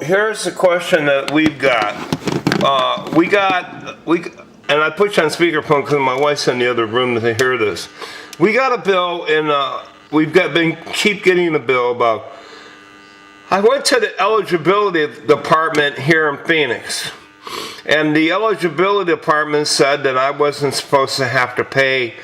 here's the question that we've got. And I put you on speakerphone because my wife's in the other room to hear this. We got a bill keep getting a bill about. I went to the eligibility department here in Phoenix, and the eligibility department said that I wasn't supposed to have to pay.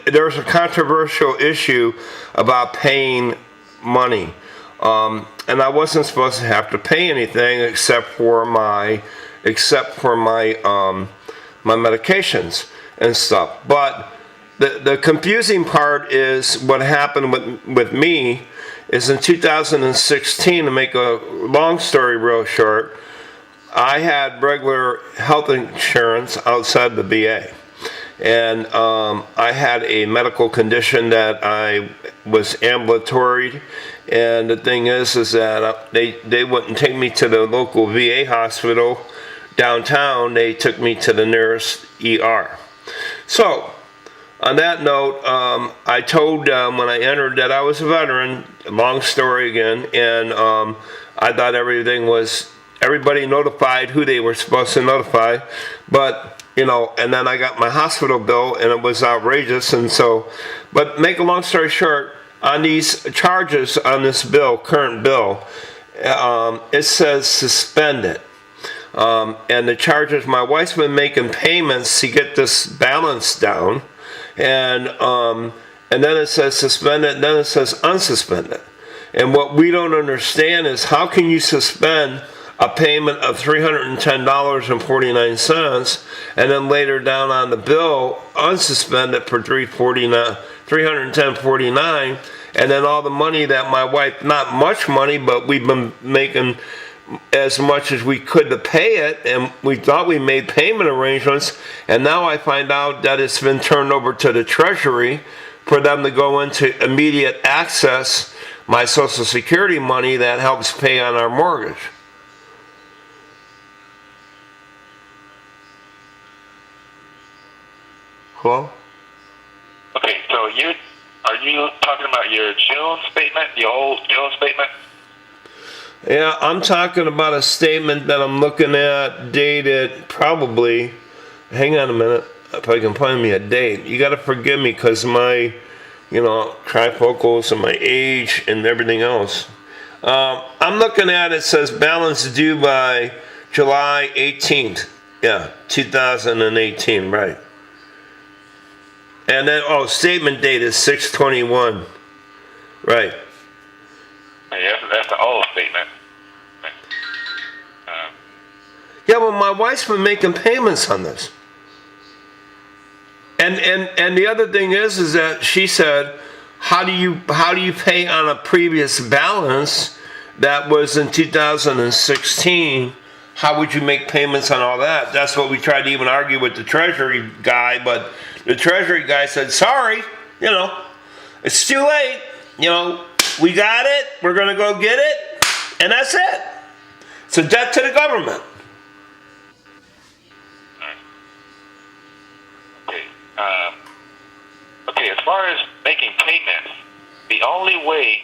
There was a controversial issue about paying money, and I wasn't supposed to have to pay anything except for my my medications and stuff. But the confusing part is what happened with me is in 2016. To make a long story real short, I had regular health insurance outside the VA. And I had a medical condition that I was ambulatory, and the thing is that they wouldn't take me to the local VA hospital downtown. They took me to the nearest ER. So, on that note, I told when I entered that I was a veteran. Long story again, and I thought everybody notified who they were supposed to notify, but. And then I got my hospital bill, and it was outrageous. And so, but make a long story short, on these charges on this bill, current bill, it says suspended. And the charges, my wife's been making payments to get this balance down, and then it says suspended, and then it says unsuspended. And what we don't understand is how can you suspend a payment of $310.49, and then later down on the bill, unsuspended for $310.49, and then all the money that my wife, not much money, but we've been making as much as we could to pay it, and we thought we made payment arrangements, and now I find out that it's been turned over to the Treasury for them to go into immediate access my Social Security money that helps pay on our mortgage. Hello? Okay, so are you talking about your June statement, your old June statement? Yeah, I'm talking about a statement that I'm looking at dated probably, hang on a minute, if I can find me a date. You got to forgive me because my, trifocals and my age and everything else. I'm looking at it says balance due by July 18th. Yeah, 2018, right. And then, statement date is 6/21. Right. Yeah, that's the old statement. Yeah, well, my wife's been making payments on this. And the other thing is that she said, how do you pay on a previous balance that was in 2016? How would you make payments on all that? That's what we tried to even argue with the Treasury guy, but the Treasury guy said, sorry, it's too late. We got it. We're going to go get it. And that's it. It's a debt to the government. Okay, as far as making payments, the only way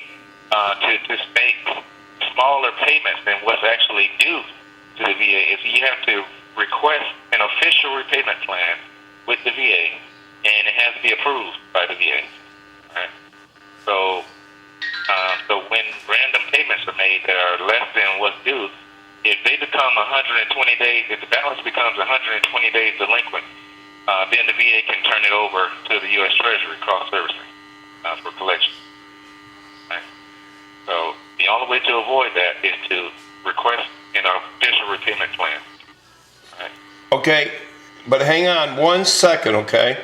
to just make smaller payments than what's actually due to the VA is you have to request an official repayment plan with the VA, and it has to be approved by the VA. Right? So when random payments are made that are less than what's due, if they become 120 days, if the balance becomes 120 days delinquent, then the VA can turn it over to the U.S. Treasury cross-servicing for collection. Right? So the only way to avoid that is to request an official repayment plan. Right? Okay, but hang on 1 second, okay?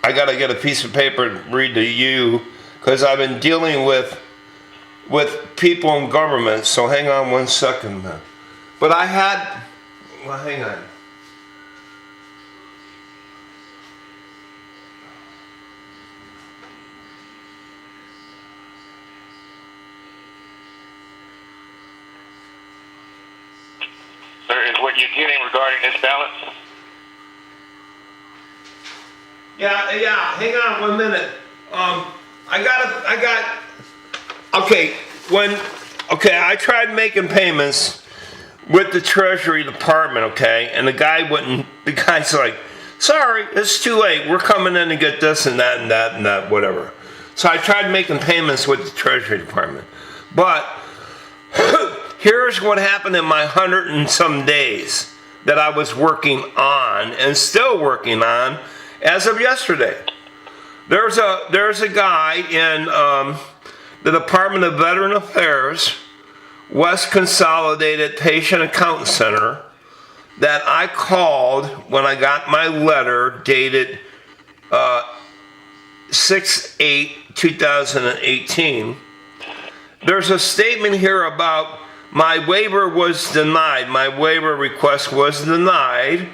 I got to get a piece of paper to read to you because I've been dealing with people in government, so hang on 1 second, man. But hang on. Sir, is what you're getting regarding this balance? Yeah, hang on 1 minute. Okay, when okay, I tried making payments with the Treasury Department, okay, and the guy's like, sorry, it's too late. We're coming in to get this and that and that and that, whatever. So I tried making payments with the Treasury Department. But here's what happened in my 100 and some days that I was working on and still working on as of yesterday. There's a guy in the Department of Veteran Affairs, West Consolidated Patient Account Center, that I called when I got my letter dated 6/8/2018. There's a statement here about my waiver was denied. My waiver request was denied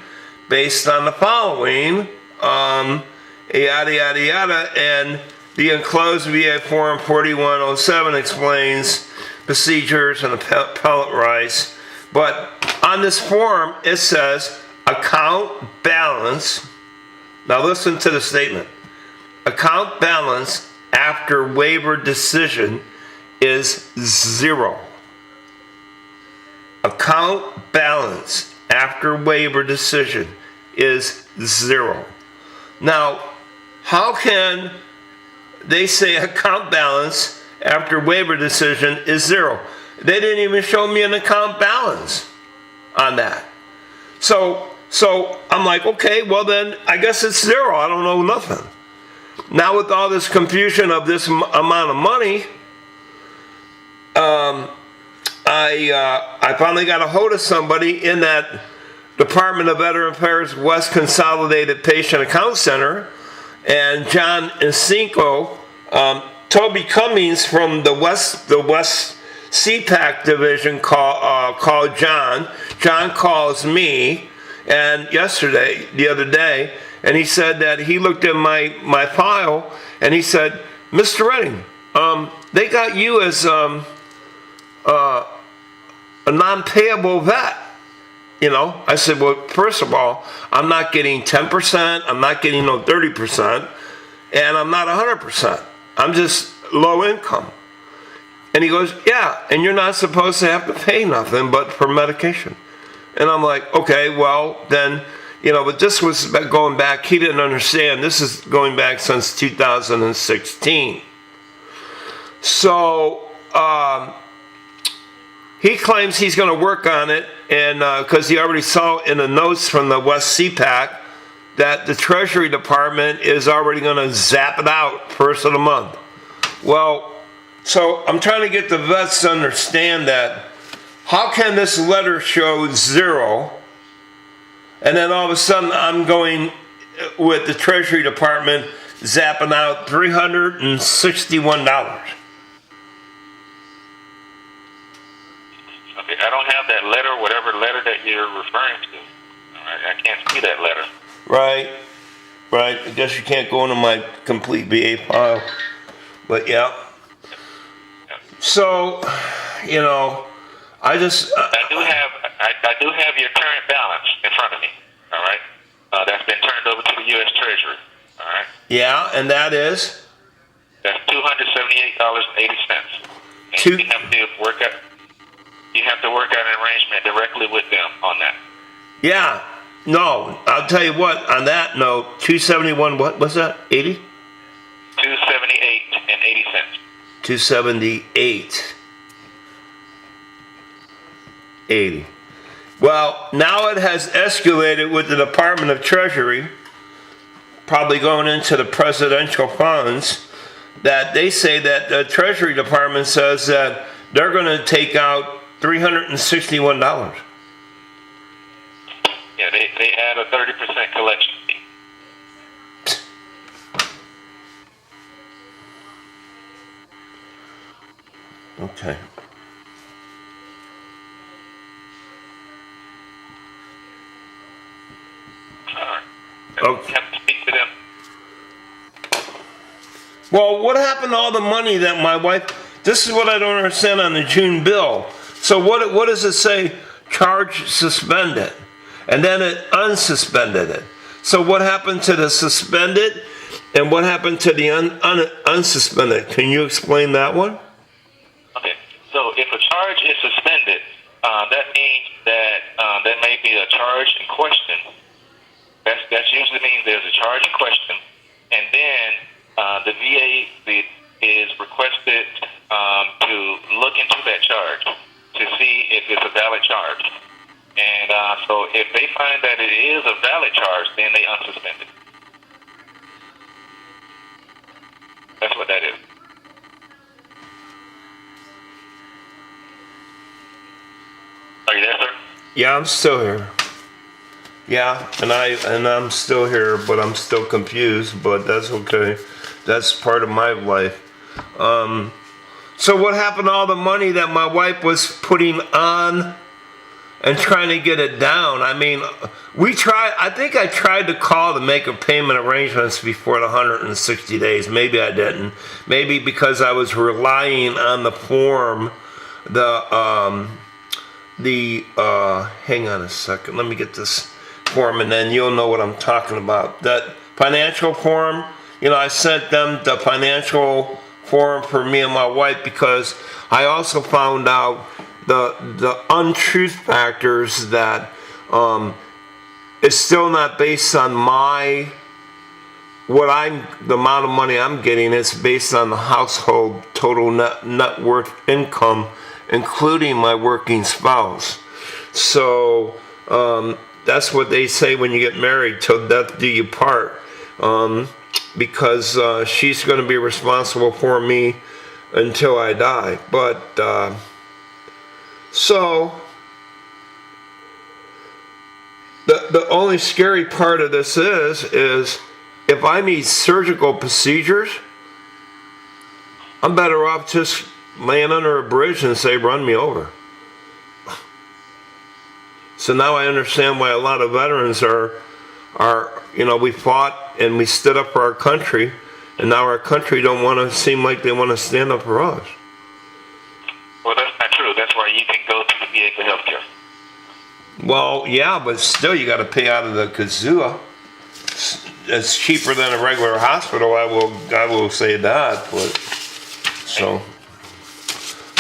based on the following, yada, yada, yada, and the enclosed VA Form 4107 explains procedures and appellate rights. But on this form, it says account balance. Now listen to the statement. Account balance after waiver decision is 0. Account balance after waiver decision is 0. Now, how can they say account balance after waiver decision is 0? They didn't even show me an account balance on that. So I'm like, okay, well then I guess it's 0. I don't know nothing. Now with all this confusion of this amount of money, I finally got a hold of somebody in that Department of Veteran Affairs West Consolidated Patient Account Center, and John Encinio, Toby Cummings from the WCPAC division called John. John calls me, and the other day, and he said that he looked at my file, and he said, Mr. Redding, they got you as a non-payable vet. I said, well, first of all, I'm not getting 10%, I'm not getting no 30%, and I'm not 100%. I'm just low income. And he goes, yeah, and you're not supposed to have to pay nothing but for medication. And I'm like, okay, well, then, but this was going back, he didn't understand, this is going back since 2016. So, he claims he's going to work on it, and because he already saw in the notes from the WCPAC that the Treasury Department is already going to zap it out first of the month. Well, so I'm trying to get the vets to understand that how can this letter show 0, and then all of a sudden I'm going with the Treasury Department zapping out $361. I don't have that letter, whatever letter that you're referring to. I can't see that letter. Right. I guess you can't go into my complete VA file. But yeah. So, I do have your current balance in front of me. All right. That's been turned over to the U.S. Treasury. All right. Yeah, and that is? That's $278.80. And you have to work out an arrangement directly with them on that. Yeah. No, I'll tell you what, on that note, 271, what was that? 80? 278.80. 278.80. Well, now it has escalated with the Department of Treasury, probably going into the presidential funds, that they say that the Treasury Department says that they're going to take out $361. Yeah, they add a 30% collection fee. Okay. All right. Okay. You have to speak to them. Well, what happened to all the money that my wife... This is what I don't understand on the June bill. So what does it say? Charge suspended. And then it unsuspended it. So what happened to the suspended and what happened to the unsuspended? Can you explain that one? Okay. So if a charge is suspended, that means that there may be a charge in question. That usually means there's a charge in question, and then the VA is requested to look into that charge to see if it's a valid charge. And so if they find that it is a valid charge, then they unsuspend it. That's what that is. Are you there, sir? Yeah, I'm still here. Yeah, and I'm still here, but I'm still confused, but that's okay. That's part of my life. So what happened to all the money that my wife was putting on and trying to get it down? I mean, I think I tried to call to make a payment arrangements before the 160 days. Maybe I didn't. Maybe because I was relying on the form, hang on a second, let me get this form and then you'll know what I'm talking about. That financial form, I sent them the financial form for me and my wife because I also found out the untruth factors that it's still not based on the amount of money I'm getting. It's based on the household total net worth income, including my working spouse. So that's what they say when you get married, till death do you part, because she's going to be responsible for me until I die. But so the only scary part of this is if I need surgical procedures, I'm better off just laying under a bridge and say, run me over. So now I understand why a lot of veterans are we fought and we stood up for our country, and now our country don't want to seem like they want to stand up for us. Well, that's not true. That's why you can go to the VA for healthcare. Well, yeah, but still you got to pay out of the kazoo. It's cheaper than a regular hospital. I will say that. But so,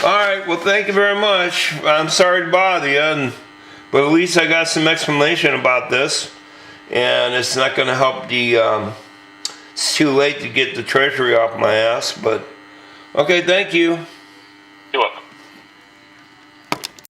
all right. Well, thank you very much. I'm sorry to bother you, but at least I got some explanation about this, and it's not going to help the. It's too late to get the Treasury off my ass, but okay. Thank you. You're welcome.